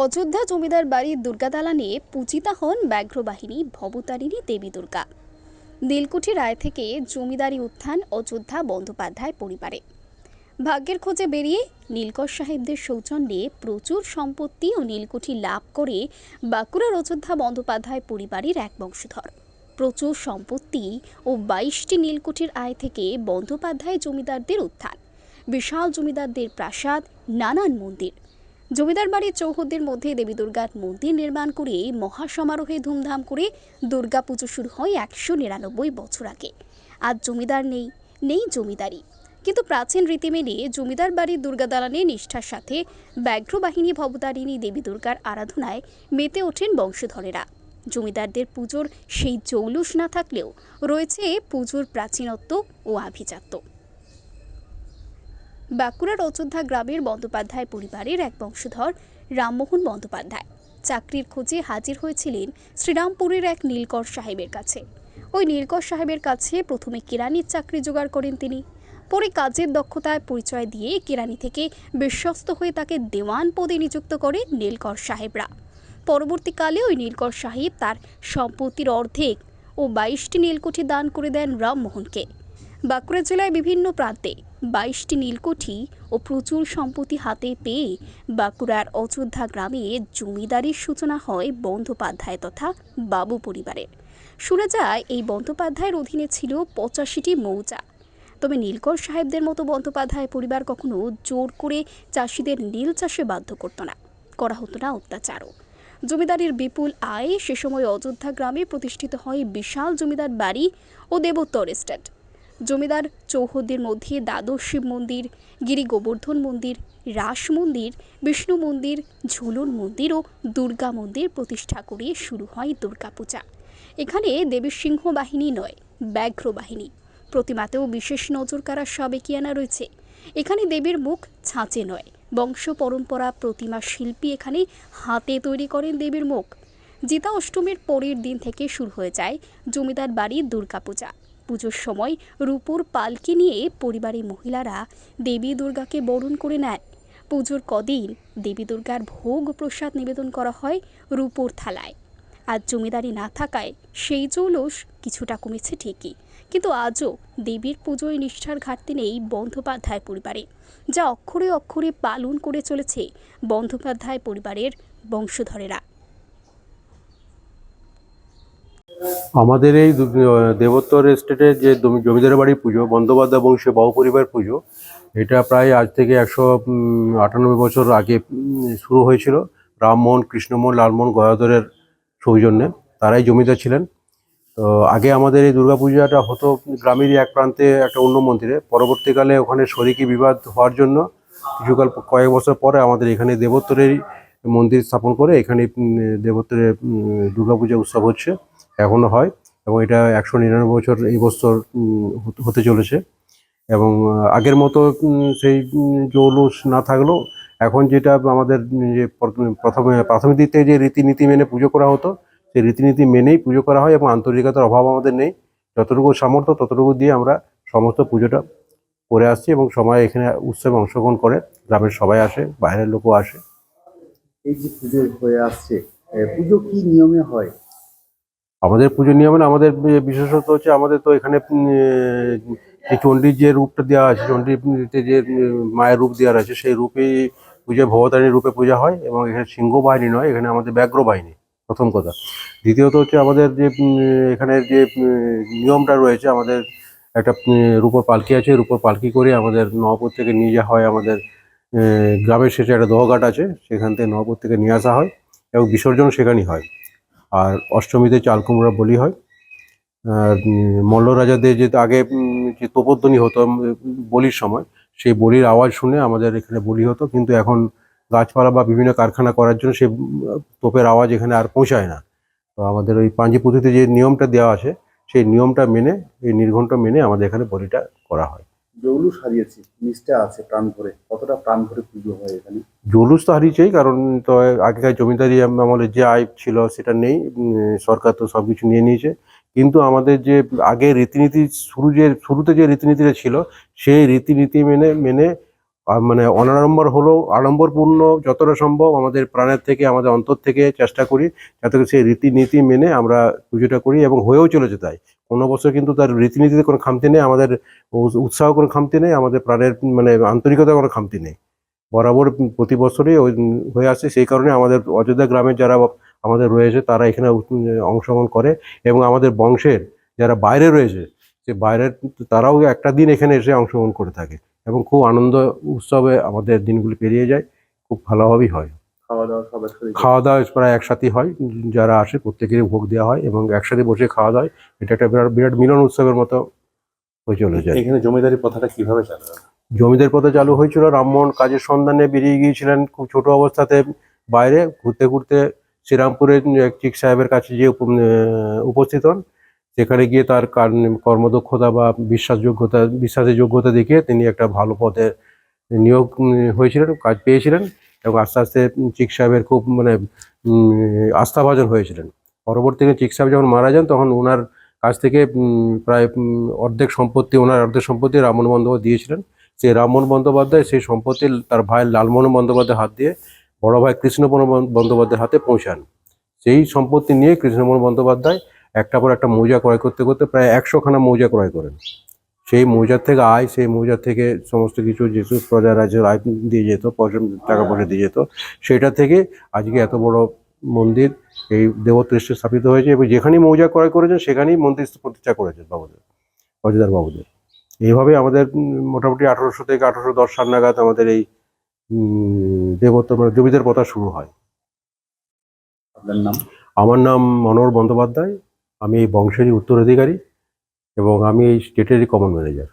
অযোধ্যা জমিদার বাড়ির দুর্গা দালানে পূজিতা হন ব্যাঘ্রবাহিনী ভবতারিণী দেবী দুর্গা। নীলকুঠি রায় থেকে জমিদারি উত্থান অযোধ্যা বন্দ্যোপাধ্যায় পরিবারে। ভাগ্যের খোঁজে বেরিয়ে নীলকর সাহেবদের সৌজন্যে প্রচুর সম্পত্তি ও নীলকুঠি লাভ করে বাঁকুড়ার অযোধ্যা বন্দ্যোপাধ্যায় পরিবারের এক বংশধর। প্রচুর সম্পত্তি ও 22টি নীলকুঠির আয় থেকে বন্দ্যোপাধ্যায় জমিদারদের উত্থান। বিশাল জমিদারদের প্রাসাদ, নানান মন্দির। জমিদার বাড়ির চৌহদ্দির মধ্যে দেবী দুর্গার মন্দির নির্মাণ করে মহাসমারোহে ধুমধাম করে দুর্গা পুজো শুরু হয় 199 বছর আগে। আজ জমিদার নেই, নেই জমিদারি, কিন্তু প্রাচীন রীতি মেনে জমিদার বাড়ির দুর্গা দালানে নিষ্ঠার সাথে ব্যাঘ্রবাহিনী ভবতারিণী দেবী দুর্গার আরাধনায় মেতে ওঠেন বংশধরেরা। জমিদারদের পুজোর সেই জৌলুস না থাকলেও রয়েছে পুজোর প্রাচীনত্ব ও আভিজাত্য। বাঁকুড়ার অযোধ্যা গ্রামের বন্দ্যোপাধ্যায় পরিবারের এক বংশধর রামমোহন বন্দ্যোপাধ্যায় চাকরির খোঁজে হাজির হয়েছিলেন শ্রীরামপুরের এক নীলকর সাহেবের কাছে। ওই নীলকর সাহেবের কাছে প্রথমে কেরানির চাকরি জোগাড় করেন তিনি। পরে কাজের দক্ষতায় পরিচয় দিয়ে কেরানি থেকে বিশ্বস্ত হয়ে তাকে দেওয়ান পদে নিযুক্ত করে নীলকর সাহেবরা। পরবর্তীকালে ওই নীলকর সাহেব তার সম্পত্তির অর্ধেক ও 22টি নীলকুঠি দান করে দেন রামমোহনকে। বাঁকুড়া জেলায় বিভিন্ন প্রান্তে 22টি নীলকুঠি ও প্রচুর সম্পত্তি হাতে পেয়ে বাঁকুড়ার অযোধ্যা গ্রামে জমিদারির সূচনা হয় বন্দ্যোপাধ্যায় তথা বাবু পরিবারের। শোনা যায় এই বন্দ্যোপাধ্যায়ের অধীনে ছিল 85টি মৌজা। তবে নীলকর সাহেবদের মতো বন্দ্যোপাধ্যায় পরিবার কখনো জোর করে চাষিদের নীল চাষে বাধ্য করত না, করা হতো না অত্যাচারও। জমিদারির বিপুল আয় সে সময় অযোধ্যা গ্রামে প্রতিষ্ঠিত হয় বিশাল জমিদার বাড়ি ও দেবোত্তর এস্টেট। জমিদার চৌহদ্দির মধ্যে দ্বাদশ শিব মন্দির, গিরি গোবর্ধন মন্দির, রাস মন্দির, বিষ্ণু মন্দির, ঝুলন মন্দির ও দুর্গা মন্দির প্রতিষ্ঠা করে শুরু হয় দুর্গাপূজা। এখানে দেবীর সিংহ বাহিনী নয়, ব্যাঘ্র বাহিনী। প্রতিমাতেও বিশেষ নজর কাড়া সাবেকিয়ানা রয়েছে। এখানে দেবীর মুখ ছাঁচে নয়, বংশ পরম্পরা প্রতিমা শিল্পী এখানে হাতে তৈরি করেন দেবীর মুখ। জিতা অষ্টমীর পরের দিন থেকে শুরু হয়ে যায় জমিদার বাড়ির দুর্গাপূজা। পুজোর সময় রূপোর পালকি নিয়ে পরিবারের মহিলারা দেবী দুর্গাকে বরণ করে নেন। পুজোর কদিন দেবী দুর্গার ভোগ প্রসাদ নিবেদন করা হয় রূপোর থালায়। আজ জমিদারি না থাকায় সেই জৌলুস কিছুটা কমেছে ঠিকই, কিন্তু আজও দেবীর পুজোয় নিষ্ঠার ঘাটতি নেই বন্দ্যোপাধ্যায় পরিবারে, যা অক্ষরে অক্ষরে পালন করে চলেছে বন্দ্যোপাধ্যায় পরিবারের বংশধরেরা। আমাদের এই দেবোত্তর এস্টেটের যে জমিদার বাড়ির পুজো, বন্দ্যোপাধ্যায় বংশীয় বাহু পরিবার পুজো, এটা প্রায় আজ থেকে 198 বছর আগে শুরু হয়েছিল। রামমোহন, কৃষ্ণমোহন, লালমোহন, গয়াধরের সৌজন্যে, তারাই জমিদার ছিলেন। তো আগে আমাদের এই দুর্গাপূজাটা হতো গ্রামেরই এক প্রান্তে একটা অন্য মন্দিরে। পরবর্তীকালে ওখানে শরিকি বিবাদ হওয়ার জন্য কয়েক বছর পরে আমাদের এখানে দেবোত্তরেরই মন্দির স্থাপন করে এখানে দেবোত্তরে দুর্গাপূজা উৎসব হচ্ছে, এখনো হয়, এবং এটা 199 বছর এই বছর হতে চলেছে। এবং আগের মতো সেই জৌলুস না থাকলেও এখন যেটা আমাদের যে প্রাথমিক দিক থেকে যে রীতিনীতি মেনে পুজো করা হতো, সেই রীতিনীতি মেনেই পুজো করা হয় এবং আন্তরিকতার অভাব আমাদের নেই। যতটুকু সামর্থ্য ততটুকু দিয়ে আমরা সমস্ত পুজোটা করে আসছি এবং সবাই এখানে উৎসবে অংশগ্রহণ করে। গ্রামের সবাই আসে, বাইরের লোকও আসে। এই যে পুজো হয়ে আসছে, পুজো কি নিয়মে হয়? আমাদের পুজো নিয়মে আমাদের বিশেষত হচ্ছে, আমাদের তো এখানে যে চণ্ডীর যে রূপটা দেওয়া আছে, চণ্ডীতে যে মায়ের রূপ দেওয়া আছে, সেই রূপেই পূজা ভবতারিণীর রূপে পূজা হয়। এবং এখানে সিংহ বাহিনী নয়, এখানে আমাদের ব্যাঘ্র বাহিনী, প্রথম কথা। দ্বিতীয়ত হচ্ছে আমাদের যে এখানে যে নিয়মটা রয়েছে, আমাদের একটা রূপোর পালকি আছে, রূপোর পালকি করে আমাদের নবাবপুর থেকে নিয়ে যাওয়া হয়। আমাদের গ্রামের শেষে একটা দহঘাট আছে, সেখান থেকে নবাবপুর থেকে নিয়ে আসা হয় এবং বিসর্জন সেখানেই হয়। আর অষ্টমীতে চাল কুমড়া বলি হয়। মল্ল রাজাদের যে আগে যে তোপধ্বনি হতো বলির সময়, সেই বলির আওয়াজ শুনে আমাদের এখানে বলি হতো। কিন্তু এখন গাছপালা বা বিভিন্ন কারখানা করার জন্য সেই তোপের আওয়াজ এখানে আর পৌঁছায় না। তো আমাদের ওই পাঞ্জি পুঁথিতে যে নিয়মটা দেওয়া আছে, সেই নিয়মটা মেনে, এই নির্ঘণ্ট মেনে আমাদের এখানে বলিটা করা হয়। জৌলুস হারিয়েছে, নিষ্ঠা আছে প্রাণ ভরে, কতটা প্রাণ ভরে পুজো হয় এখানে? জৌলুস তো হারিয়েছেই, কারণ তো আগেকার জমিদারি আমলের যে আয় ছিল সেটা নেই। সরকার তো সব কিছু নিয়ে নিয়েছে। কিন্তু আমাদের যে আগে রীতিনীতি শুরুতে যে রীতিনীতিটা ছিল, সেই রীতিনীতি মেনে মেনে মানে অনাড়ম্বর হলেও আড়ম্বরপূর্ণ যতটা সম্ভব আমাদের প্রাণের থেকে আমাদের অন্তর থেকে চেষ্টা করি যাতে করে সেই রীতিনীতি মেনে আমরা পুজোটা করি, এবং হয়েও চলেছে তাই। কোনো বছর কিন্তু তার রীতিনীতিতে কোনো খামতি নেই, আমাদের উৎসাহ কোনো খামতি নেই, আমাদের প্রাণের মানে আন্তরিকতা কোনো খামতি নেই। বরাবর প্রতি বছরই ওই হয়ে আসছে। সেই কারণে আমাদের অযোধ্যা গ্রামের যারা আমাদের রয়েছে তারা এখানে অংশগ্রহণ করে, এবং আমাদের বংশের যারা বাইরে রয়েছে সে বাইরের তারাও একটা দিন এখানে এসে অংশগ্রহণ করে থাকে, এবং খুব আনন্দ উৎসবে আমাদের দিনগুলি পেরিয়ে যায়, খুব ভালোভাবেই হয়। খাওয়া দাওয়া সব একসাথে? খাওয়া দাওয়া প্রায় একসাথেই হয়, যারা আসে প্রত্যেকেরই ভোগ দেওয়া হয় এবং একসাথে বসে খাওয়া দাওয়া হয়। এটা একটা বিরাট বিরাট মিলন উৎসবের মতো হয়ে চলে যায়। এখানে জমিদারি প্রথাটা কিভাবে চালু হয়? জমিদের পথে চালু হয়েছিল, রামমোহন কাজের সন্ধানে বেরিয়ে গিয়েছিলেন খুব ছোট অবস্থাতে বাইরে ঘুরতে ঘুরতে শ্রীরামপুরের এক চিক সাহেবের কাছে যে উপস্থিত হন। সেখানে গিয়ে তার কর্মদক্ষতা বা বিশ্বাসের যোগ্যতা দেখিয়ে তিনি একটা ভালো পদে নিয়োগ হয়েছিলেন, কাজ পেয়েছিলেন, এবং আস্তে আস্তে চিক সাহেবের খুব মানে আস্থাভাজন হয়েছিলেন। পরবর্তীতে চিক সাহেব যখন মারা যান তখন ওনার কাছ থেকে প্রায় অর্ধেক সম্পত্তি রামমোহন বন্দ্যোপাধ্যায় দিয়েছিলেন। সেই রামমোহন বন্দ্যোপাধ্যায় সেই সম্পত্তি তার ভাই লালমোহন বন্দ্যোপাধ্যায়ের হাত দিয়ে বড় ভাই কৃষ্ণমোহন বন্দ্যোপাধ্যায়ের হাতে পৌঁছান। সেই সম্পত্তি নিয়ে কৃষ্ণমোহন বন্দ্যোপাধ্যায় একটা পর একটা মৌজা ক্রয় করতে করতে প্রায় 100খানা মৌজা ক্রয় করেন। সেই মৌজার থেকে সেই মৌজার থেকে সমস্ত কিছু যেসব প্রজা রাজ্যের আয় দিয়ে যেত, টাকা পয়সা দিয়ে যেত, সেটা থেকে আজকে এত বড় মন্দির এই দেবত্ব স্থাপিত হয়েছে, এবং যেখানেই মৌজা ক্রয় করেছেন সেখানেই মন্দির প্রতিষ্ঠা করেছেন বাবুদের, অযোধ্যার বাবুদের। এইভাবে আমাদের মোটামুটি 1800 থেকে 1810 সাল নাগাদ আমাদের এই দেবত্ব মানে জমিদার প্রথা শুরু হয়। আপনার নাম? আমার নাম মনোহর বন্দ্যোপাধ্যায়, আমি এই বংশেরই উত্তরাধিকারী, এবং আমি এই স্টেটেরই কমন ম্যানেজার।